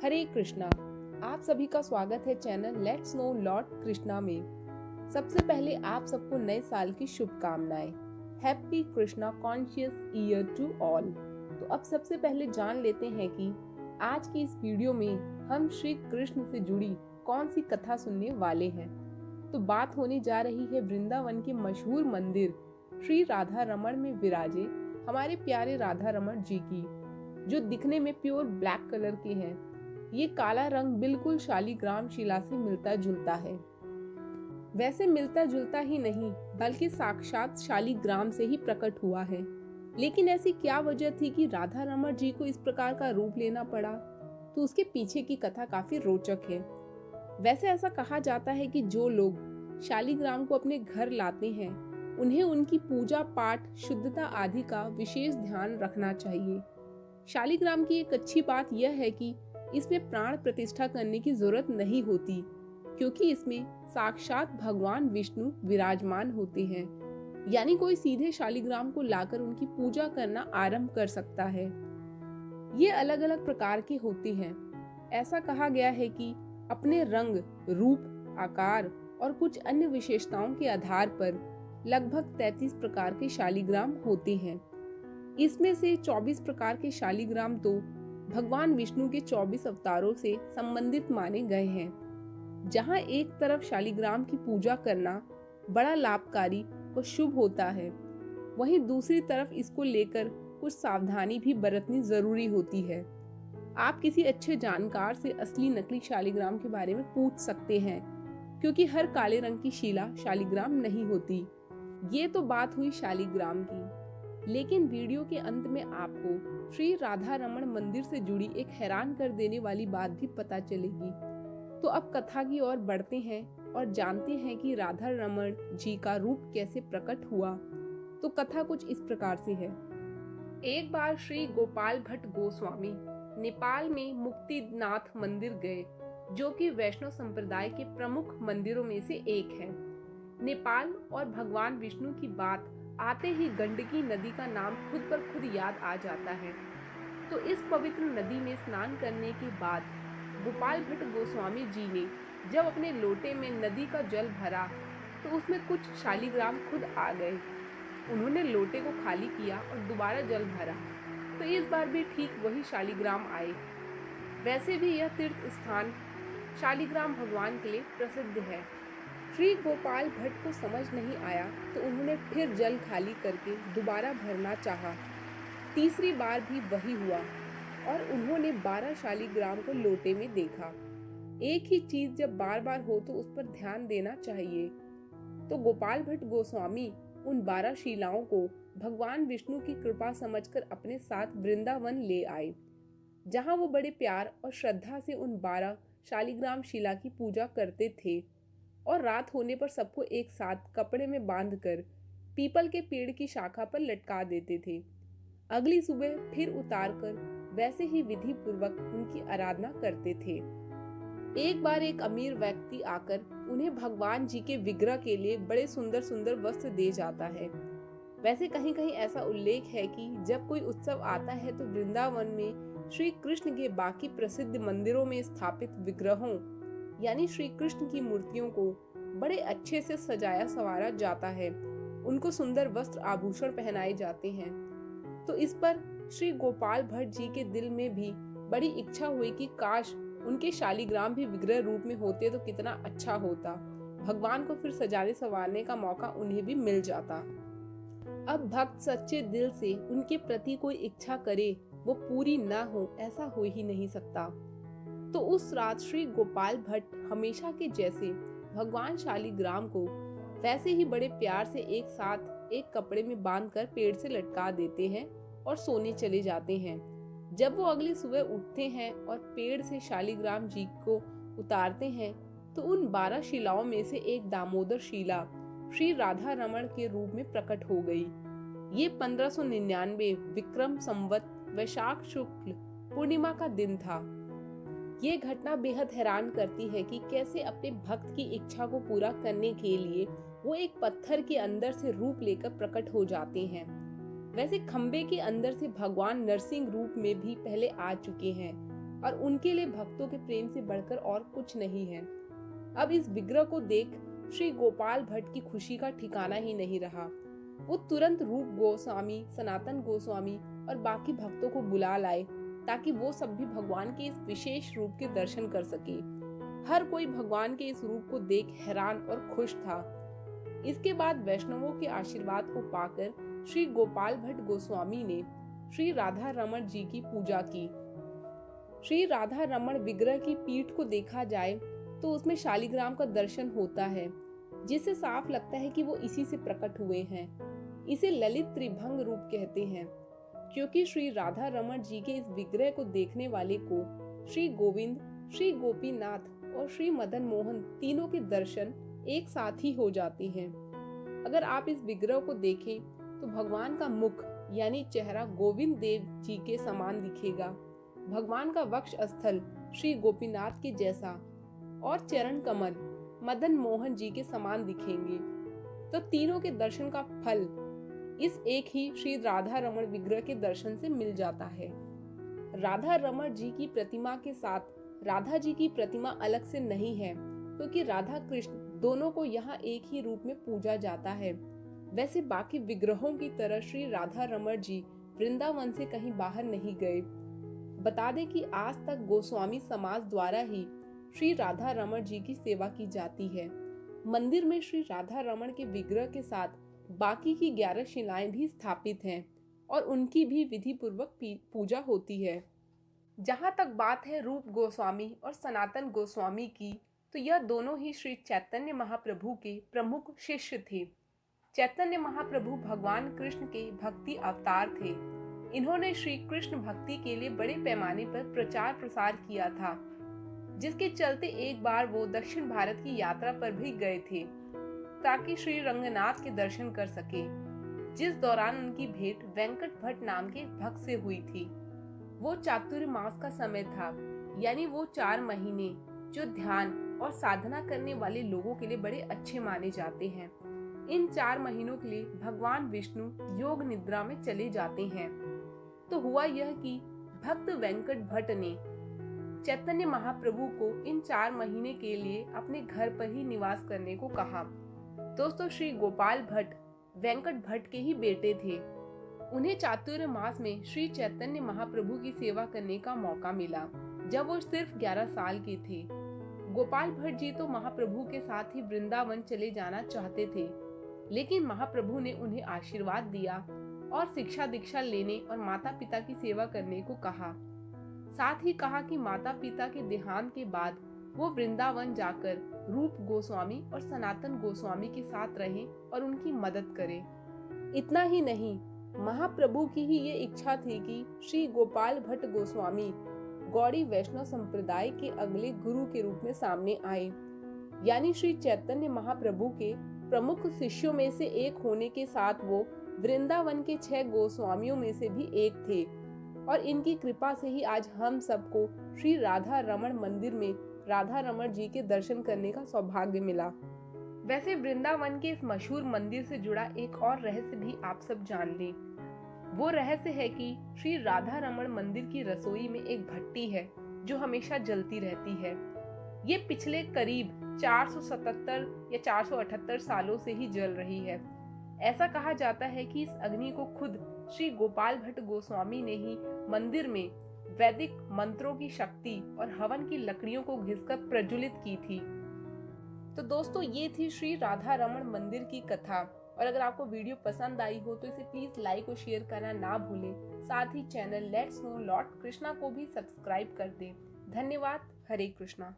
हरे कृष्णा। आप सभी का स्वागत है channel let's know lord Krishna में। सबसे पहले आप सबको नए साल की शुभकामनाएं। Happy Krishna conscious year to all. तो अब सबसे पहले जान लेते हैं कि आज की इस वीडियो में हम श्री कृष्ण से जुड़ी कौन सी कथा सुनने वाले हैं। तो बात होने जा रही है वृंदावन के मशहूर मंदिर श्री राधा रमण में विराजे हमारे प्यारे राधा रमण जी की, जो दिखने में प्योर ब्लैक कलर के हैं। ये काला रंग बिल्कुल शालिग्राम शिला से मिलता जुलता है। वैसे मिलता जुलता ही नहीं बल्कि साक्षात शालिग्राम से ही प्रकट हुआ है। लेकिन ऐसी क्या वजह थी कि राधा रमण जी को इस प्रकार का रूप लेना पड़ा? तो उसके पीछे की कथा काफी रोचक है। वैसे ऐसा कहा जाता है कि जो लोग शालिग्राम को अपने घर लाते हैं उन्हें उनकी पूजा पाठ शुद्धता आदि का विशेष ध्यान रखना चाहिए। शालिग्राम की एक अच्छी बात यह है कि इसमें प्राण प्रतिष्ठा करने की जरूरत नहीं होती, क्योंकि इसमें साक्षात भगवान विष्णु विराजमान होते हैं। यानी कोई सीधे शालिग्राम को लाकर उनकी पूजा करना आरंभ कर सकता है। ये अलग अलग प्रकार के होते हैं। ऐसा कहा गया है कि अपने रंग, रूप, आकार और कुछ अन्य विशेषताओं के आधार पर लगभग 33 प्रकार के शालिग्राम होते हैं। इसमें से 24 प्रकार के शालिग्राम तो भगवान विष्णु के 24 अवतारों से संबंधित माने गए हैं। जहां एक तरफ शालिग्राम की पूजा करना बड़ा लाभकारी और शुभ होता है, वहीं दूसरी तरफ इसको लेकर कुछ सावधानी भी बरतनी जरूरी होती है। आप किसी अच्छे जानकार से असली नकली शालिग्राम के बारे में पूछ सकते हैं, क्योंकि हर काले रंग की शिला शालिग्राम नहीं होती। ये तो बात हुई शालिग्राम की। लेकिन वीडियो के अंत में आपको श्री राधा रमण मंदिर से जुड़ी एक हैरान कर देने वाली बात भी पता चलेगी। तो अब कथा की ओर बढ़ते हैं और जानते हैं कि राधा रमण जी का रूप कैसे प्रकट हुआ। तो कथा कुछ इस प्रकार से है। एक बार श्री गोपाल भट्ट गोस्वामी नेपाल में मुक्तिनाथ मंदिर गए, जो कि वैष्णव संप्रदाय के प्रमुख मंदिरों में से एक है। नेपाल और भगवान विष्णु की बात आते ही गंडकी नदी का नाम खुद पर खुद याद आ जाता है। तो इस पवित्र नदी में स्नान करने के बाद गोपाल भट्ट गोस्वामी जी ने जब अपने लोटे में नदी का जल भरा तो उसमें कुछ शालिग्राम खुद आ गए। उन्होंने लोटे को खाली किया और दोबारा जल भरा, तो इस बार भी ठीक वही शालिग्राम आए। वैसे भी यह तीर्थ स्थान शालिग्राम भगवान के लिए प्रसिद्ध है। श्री गोपाल भट्ट को समझ नहीं आया तो उन्होंने फिर जल खाली करके दोबारा भरना चाहा। तीसरी बार भी वही हुआ और उन्होंने 12 शालिग्राम को लोटे में देखा। एक ही चीज जब बार बार हो तो उस पर ध्यान देना चाहिए। तो गोपाल भट्ट गोस्वामी उन 12 शिलाओं को भगवान विष्णु की कृपा समझकर अपने साथ वृंदावन ले आए, जहां वो बड़े प्यार और श्रद्धा से उन 12 शालिग्राम शिला की पूजा करते थे और रात होने पर सबको एक साथ कपड़े में बांधकर पीपल के पेड़ की शाखा पर लटका देते थे। अगली सुबह फिर उतारकर वैसे ही विधि पूर्वक उनकी आराधना करते थे। एक बार एक अमीर व्यक्ति आकर उन्हें भगवान जी के विग्रह के लिए बड़े सुंदर सुंदर वस्त्र दे जाता है। वैसे कहीं कहीं ऐसा उल्लेख है कि जब कोई उत्सव आता है तो वृंदावन में श्री कृष्ण के बाकी प्रसिद्ध मंदिरों में स्थापित विग्रहों यानी श्री कृष्ण की मूर्तियों को बड़े अच्छे से सजाया संवारा जाता है। उनको सुंदर वस्त्र आभूषण पहनाए जाते हैं। तो इस पर श्री गोपाल भट्ट जी के दिल में भी बड़ी इच्छा हुई कि काश उनके शालिग्राम भी विग्रह रूप में होते तो कितना अच्छा होता। भगवान को फिर सजाने संवारने का मौका उन्हें भी मिल जाता। अब भक्त सच्चे दिल से उनके प्रति कोई इच्छा करे वो पूरी ना हो, ऐसा हो ही नहीं सकता। तो उस रात श्री गोपाल भट्ट हमेशा के जैसे भगवान शालिग्राम को वैसे ही बड़े प्यार से एक साथ एक कपड़े में बांधकर पेड़ से लटका देते हैं और सोने चले जाते हैं। जब वो अगली सुबह उठते हैं और पेड़ से शालिग्राम जी को उतारते हैं तो उन 12 शिलाओं में से एक दामोदर शिला श्री राधा रमण के रूप में प्रकट हो गई। ये 1599 विक्रम संवत वैशाख शुक्ल पूर्णिमा का दिन था। ये घटना बेहद हैरान करती है कि कैसे अपने भक्त की इच्छा को पूरा करने के लिए वो एक पत्थर के अंदर से रूप लेकर प्रकट हो जाते हैं। वैसे खंबे के अंदर से भगवान नरसिंह रूप में भी पहले आ चुके हैं, और उनके लिए भक्तों के प्रेम से बढ़कर और कुछ नहीं है। अब इस विग्रह को देख श्री गोपाल भट्ट की खुशी का ठिकाना ही नहीं रहा। वो तुरंत रूप गोस्वामी, सनातन गोस्वामी और बाकी भक्तों को बुला लाए ताकि वो सब भी भगवान के इस विशेष रूप के दर्शन कर सके। हर कोई भगवान के इस रूप को देख हैरान और खुश था। इसके बाद वैष्णवों के आशीर्वाद को पाकर श्री गोपाल भट्ट गोस्वामी ने श्री राधा रमण जी की पूजा की। श्री राधा रमण विग्रह की पीठ को देखा जाए तो उसमें शालिग्राम का दर्शन होता है, जिससे साफ लगता है कि वो इसी से प्रकट हुए हैं। इसे ललित त्रिभंग रूप कहते हैं, क्योंकि श्री राधा रमण जी के इस विग्रह को देखने वाले को श्री गोविंद, श्री गोपीनाथ और श्री मदन मोहन तीनों के दर्शन एक साथ ही हो जाते हैं। अगर आप इस विग्रह को देखें तो भगवान का मुख यानी चेहरा गोविंद देव जी के समान दिखेगा, भगवान का वक्ष स्थल श्री गोपीनाथ के जैसा और चरण कमल मदन मोहन जी के समान दिखेंगे। तो तीनों के दर्शन का फल इस एक ही श्री राधा रमण विग्रह के दर्शन से मिल जाता है। राधा रमण जी की प्रतिमा के साथ राधा जी की प्रतिमा अलग से नहीं है, क्योंकि राधा कृष्ण दोनों को यहाँ एक ही रूप में पूजा जाता है। वैसे बाकी विग्रहों की तरह श्री राधा रमण जी वृंदावन से कहीं बाहर नहीं गए। बता दें कि आज तक गोस्वामी समाज द्वारा ही श्री राधा रमण जी की सेवा की जाती है। मंदिर में श्री राधा रमण के विग्रह के साथ बाकी की 11 शिलाएं भी स्थापित हैं और उनकी भी विधि पूर्वक पूजा होती है। जहाँ तक बात है रूप गोस्वामी और सनातन गोस्वामी की, तो यह दोनों ही श्री चैतन्य महाप्रभु के प्रमुख शिष्य थे। चैतन्य महाप्रभु भगवान कृष्ण के भक्ति अवतार थे। इन्होंने श्री कृष्ण भक्ति के लिए बड़े पैमाने पर प्रचार प्रसार किया था, जिसके चलते एक बार वो दक्षिण भारत की यात्रा पर भी गए थे ताकि श्री रंगनाथ के दर्शन कर सके, जिस दौरान उनकी भेंट वेंकट भट्ट नाम के भक्त से हुई थी। वो चातुर्मास का समय था, यानी वो 4 महीने जो ध्यान और साधना करने वाले लोगों के लिए बड़े अच्छे माने जाते हैं। इन 4 महीनों के लिए भगवान विष्णु योग निद्रा में चले जाते हैं। तो हुआ यह कि भक्त वेंकट भट्ट ने चैतन्य महाप्रभु को इन 4 महीने के लिए अपने घर पर ही निवास करने को कहा। दोस्तों, श्री गोपाल भट्ट वेंकट भट्ट के ही बेटे थे। उन्हें चातुर्मास में श्री चैतन्य महाप्रभु की सेवा करने का मौका मिला जब वो सिर्फ 11 साल के थे। गोपाल भट्ट जी तो महाप्रभु के साथ ही वृंदावन चले जाना चाहते थे, लेकिन महाप्रभु ने उन्हें आशीर्वाद दिया और शिक्षा दीक्षा लेने और माता पिता की सेवा करने को कहा। साथ ही कहा कि माता पिता के देहांत के बाद वो वृंदावन जाकर रूप गोस्वामी और सनातन गोस्वामी के साथ रहें और उनकी मदद करें। इतना ही नहीं, महाप्रभु की ही ये इच्छा थी कि श्री गोपाल भट्ट गोस्वामी गौड़ी वैष्णव संप्रदाय के अगले गुरु के रूप में सामने आए, यानी श्री चैतन्य महाप्रभु के प्रमुख शिष्यों में से एक होने के साथ वो वृंदावन के 6 गोस्वामियों में से भी एक थे। और इनकी कृपा से ही आज हम सबको श्री राधा रमण मंदिर में राधा रमण जी के दर्शन करने का सौभाग्य मिला। वैसे वृंदावन के इस मशहूर मंदिर से जुड़ा एक और रहस्य भी आप सब जान लें। वो रहस्य है कि श्री राधा रमण मंदिर की रसोई में एक भट्टी है जो हमेशा जलती रहती है। ये पिछले करीब 477 या 478 सालों से ही जल रही है। ऐसा कहा जाता है कि इस अग्नि को खुद श्री गोपाल भट्ट गोस्वामी ने ही मंदिर में वैदिक मंत्रों की शक्ति और हवन की लकड़ियों को घिसकर प्रज्वलित की थी। तो दोस्तों, ये थी श्री राधा रमण मंदिर की कथा। और अगर आपको वीडियो पसंद आई हो तो इसे प्लीज लाइक और शेयर करना ना भूलें। साथ ही channel let's know lord Krishna को भी सब्सक्राइब कर दें। धन्यवाद। हरे कृष्णा।